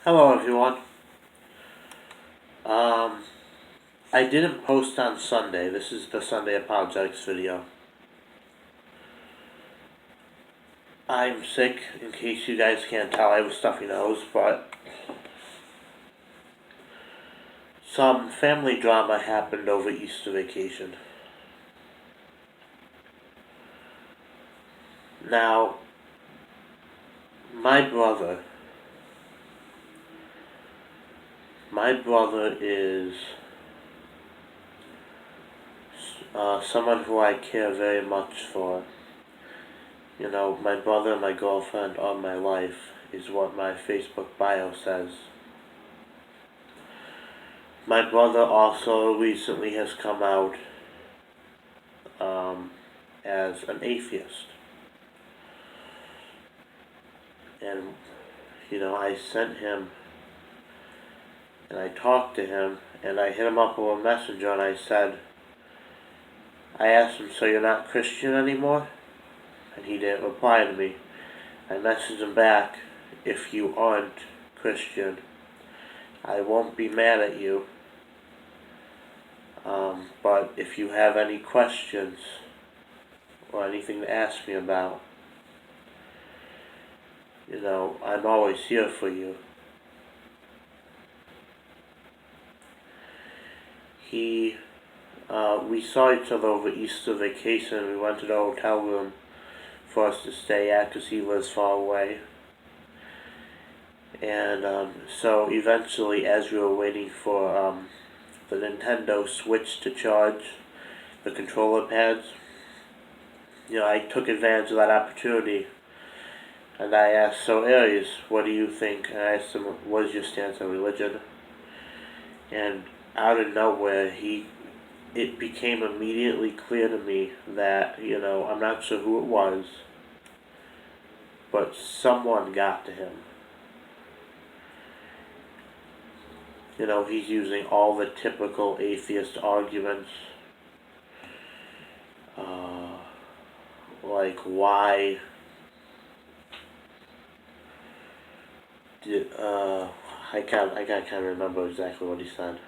Hello everyone. I didn't post on Sunday. This is the Sunday Apologetics video. I'm sick, in case you guys can't tell. I have a stuffy nose, but some family drama happened over Easter vacation. Now, my brother is someone who I care very much for. You know, my brother and my girlfriend all my life is what my Facebook bio says. My brother also recently has come out as an atheist. And, I sent him, and I talked to him, and I hit him up with a messenger, and I asked him, so you're not Christian anymore? And he didn't reply to me. I messaged him back, if you aren't Christian, I won't be mad at you. But if you have any questions or anything to ask me about, I'm always here for you. We saw each other over Easter vacation. We rented a hotel room for us to stay at because he lives far away. And so eventually, as we were waiting for the Nintendo Switch to charge, the controller pads, I took advantage of that opportunity. And I asked, so Aries, what do you think? And I asked him, what is your stance on religion? And out of nowhere, it became immediately clear to me that, I'm not sure who it was, but someone got to him. He's using all the typical atheist arguments, like why did, I can't remember exactly what he said.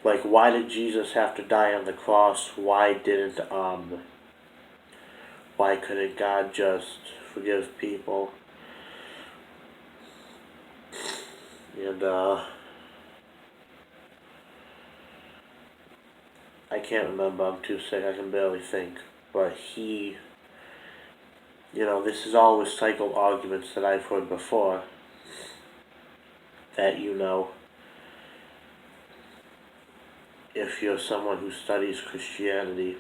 Like, why did Jesus have to die on the cross? Why couldn't God just forgive people? And, I can't remember, I'm too sick, I can barely think. But this is all recycled arguments that I've heard before. That, if you're someone who studies Christianity,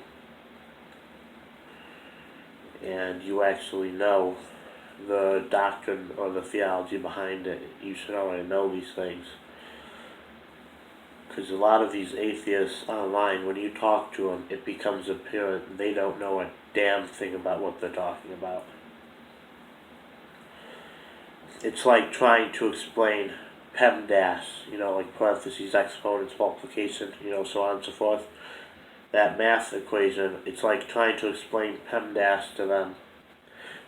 and you actually know the doctrine or the theology behind it, you should already know these things. Because a lot of these atheists online, when you talk to them, it becomes apparent they don't know a damn thing about what they're talking about. It's like trying to explain PEMDAS, like parentheses, exponents, multiplication, so on and so forth. That math equation, it's like trying to explain PEMDAS to them,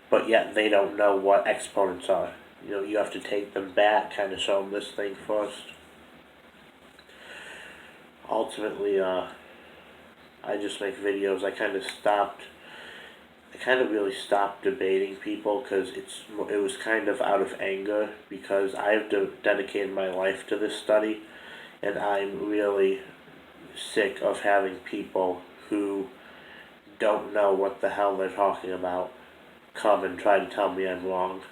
but yet they don't know what exponents are. You have to take them back, kind of show them this thing first. Ultimately, I just make videos. I kind of really stopped debating people because it was kind of out of anger because I've dedicated my life to this study, and I'm really sick of having people who don't know what the hell they're talking about come and try to tell me I'm wrong.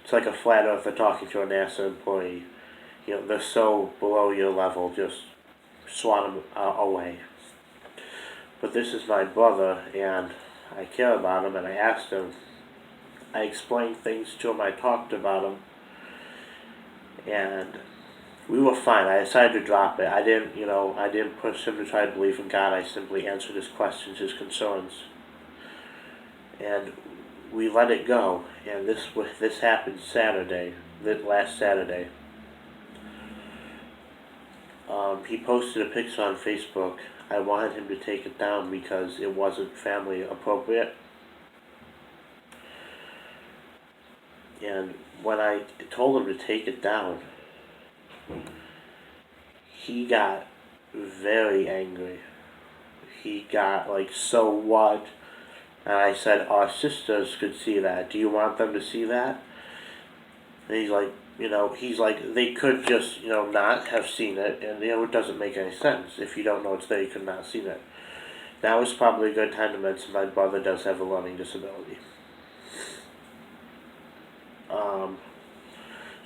It's like a flat earther talking to a NASA employee. They're so below your level, just swat them away. But this is my brother, and I care about him, and I asked him. I explained things to him, I talked about him, and we were fine. I decided to drop it. I didn't push him to try to believe in God. I simply answered his questions, his concerns. And we let it go. And this happened last Saturday. He posted a picture on Facebook. I wanted him to take it down because it wasn't family appropriate. And when I told him to take it down, he got very angry. He got like, so what? And I said, our sisters could see that. Do you want them to see that? And he's like, they could just, not have seen it, and it doesn't make any sense. If you don't know it's there, you could not have seen it. Now is probably a good time to mention my brother does have a learning disability.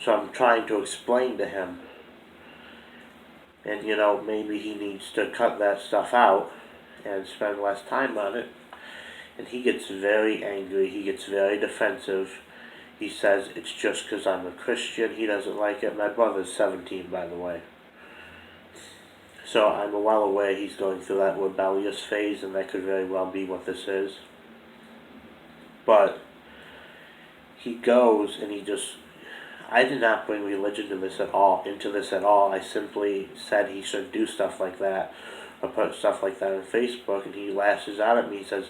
So I'm trying to explain to him, and maybe he needs to cut that stuff out and spend less time on it. And he gets very angry, he gets very defensive. He says it's just because I'm a Christian, he doesn't like it. My brother's 17, by the way. So I'm well aware he's going through that rebellious phase, and that could very well be what this is. But he goes and I did not bring religion into this at all. I simply said he shouldn't do stuff like that or put stuff like that on Facebook, and he lashes out at me. He says,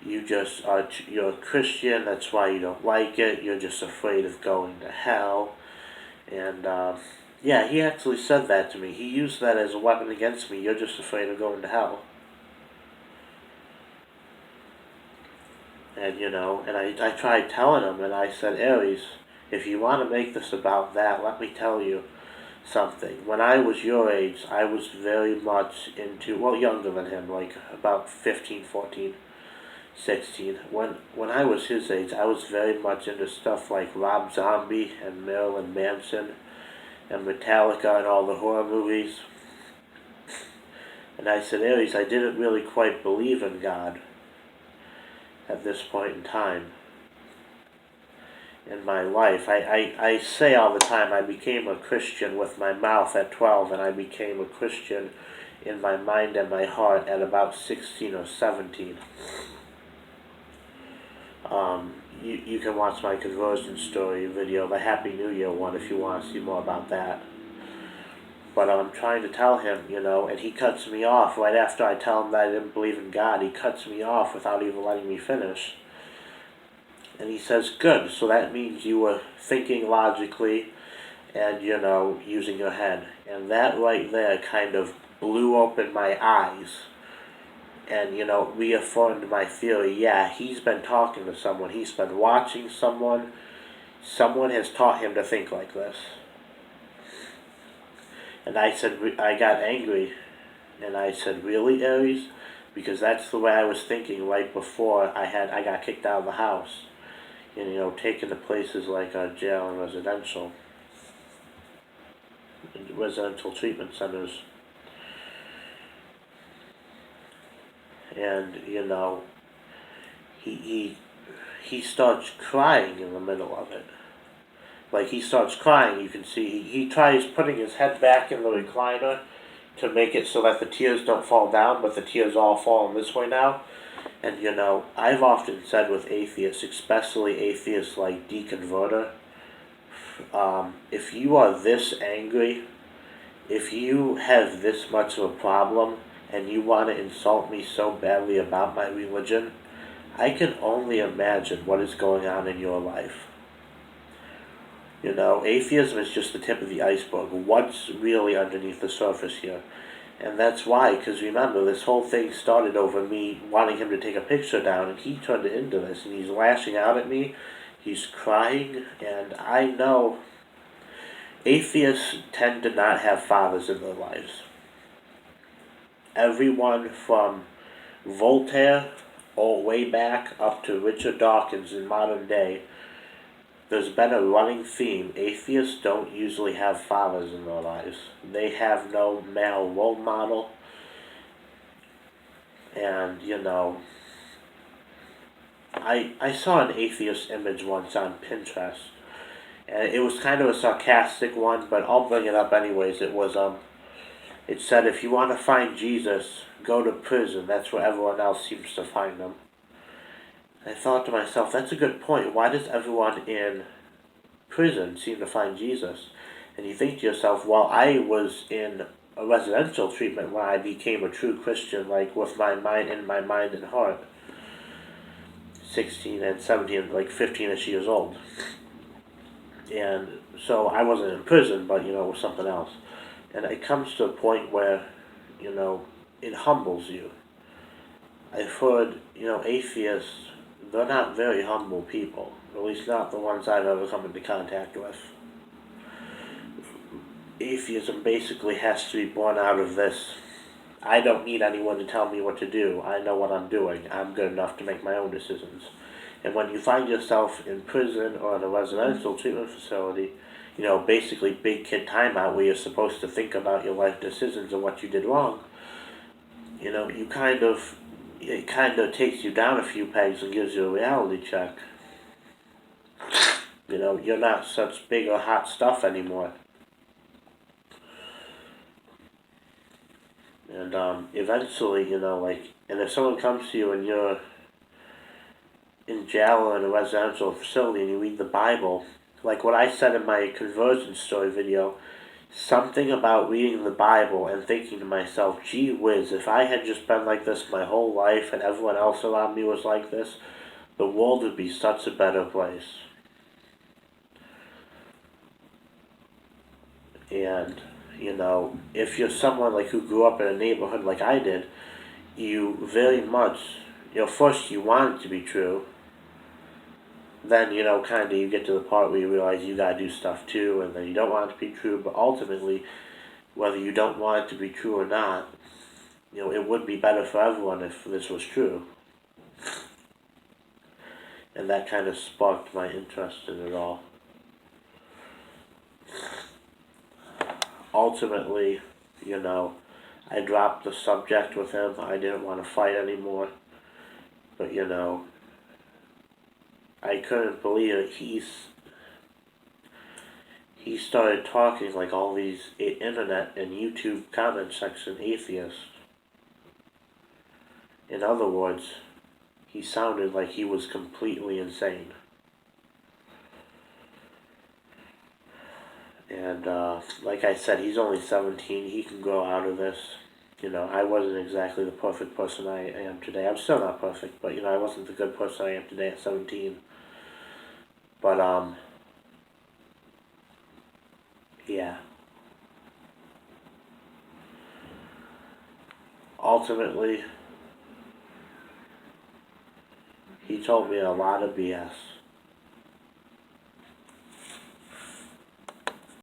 you're a Christian, that's why you don't like it, you're just afraid of going to hell. And yeah, he actually said that to me. He used that as a weapon against me. You're just afraid of going to hell. And I tried telling him, and I said, Aries, if you want to make this about that, let me tell you something. When I was your age, I was very much into, younger than him, like about 15, 14. 16. When I was his age, I was very much into stuff like Rob Zombie and Marilyn Manson and Metallica and all the horror movies. And I said, Aries, I didn't really quite believe in God at this point in time in my life. I say all the time, I became a Christian with my mouth at 12, and I became a Christian in my mind and my heart at about 16 or 17. You can watch my conversion story video, the Happy New Year one, if you want to see more about that. But I'm trying to tell him, and he cuts me off right after I tell him that I didn't believe in God. He cuts me off without even letting me finish. And he says, good, so that means you were thinking logically and, using your head. And that right there kind of blew open my eyes. And, reaffirmed my theory. Yeah, he's been talking to someone. He's been watching someone. Someone has taught him to think like this. And I got angry. And I said, really, Aries? Because that's the way I was thinking right before I got kicked out of the house. And, taken to places like jail and residential treatment centers. And he starts crying in the middle of it. Like, he starts crying, you can see he tries putting his head back in the recliner to make it so that the tears don't fall down, but the tears all fall in this way now. And I've often said with atheists, especially atheists like Deconverter, if you are this angry, if you have this much of a problem, and you want to insult me so badly about my religion, I can only imagine what is going on in your life. Atheism is just the tip of the iceberg. What's really underneath the surface here? And that's why, because remember, this whole thing started over me wanting him to take a picture down, and he turned it into this, and he's lashing out at me, he's crying, and I know atheists tend to not have fathers in their lives. Everyone from Voltaire all way back up to Richard Dawkins in modern day, there's been a running theme. Atheists don't usually have fathers in their lives. They have no male role model. And, I saw an atheist image once on Pinterest. And it was kind of a sarcastic one, but I'll bring it up anyways. It said, if you want to find Jesus, go to prison. That's where everyone else seems to find him. I thought to myself, that's a good point. Why does everyone in prison seem to find Jesus? And you think to yourself, well, I was in a residential treatment when I became a true Christian, like with my mind and heart. 16 and 17, like 15-ish years old. And so I wasn't in prison, but, it was something else. And it comes to a point where, it humbles you. I've heard, atheists, they're not very humble people. At least not the ones I've ever come into contact with. Atheism basically has to be born out of this. I don't need anyone to tell me what to do. I know what I'm doing. I'm good enough to make my own decisions. And when you find yourself in prison or in a residential treatment facility, basically big kid timeout where you're supposed to think about your life decisions and what you did wrong, it kind of takes you down a few pegs and gives you a reality check. You're not such big or hot stuff anymore. And eventually, and if someone comes to you and you're in jail or in a residential facility and you read the Bible, like what I said in my conversion story video, something about reading the Bible and thinking to myself, gee whiz, if I had just been like this my whole life and everyone else around me was like this, the world would be such a better place. And, if you're someone like who grew up in a neighborhood like I did, you very much, first you want it to be true, then, kind of you get to the part where you realize you gotta do stuff too, and then you don't want it to be true, but ultimately, whether you don't want it to be true or not, it would be better for everyone if this was true. And that kind of sparked my interest in it all. Ultimately, I dropped the subject with him. I didn't want to fight anymore. But, I couldn't believe it. He started talking like all these internet and YouTube comment section atheists. In other words, he sounded like he was completely insane. And like I said, he's only 17. He can grow out of this. I wasn't exactly the perfect person I am today. I'm still not perfect, but, I wasn't the good person I am today at 17. But, yeah. Ultimately, he told me a lot of BS.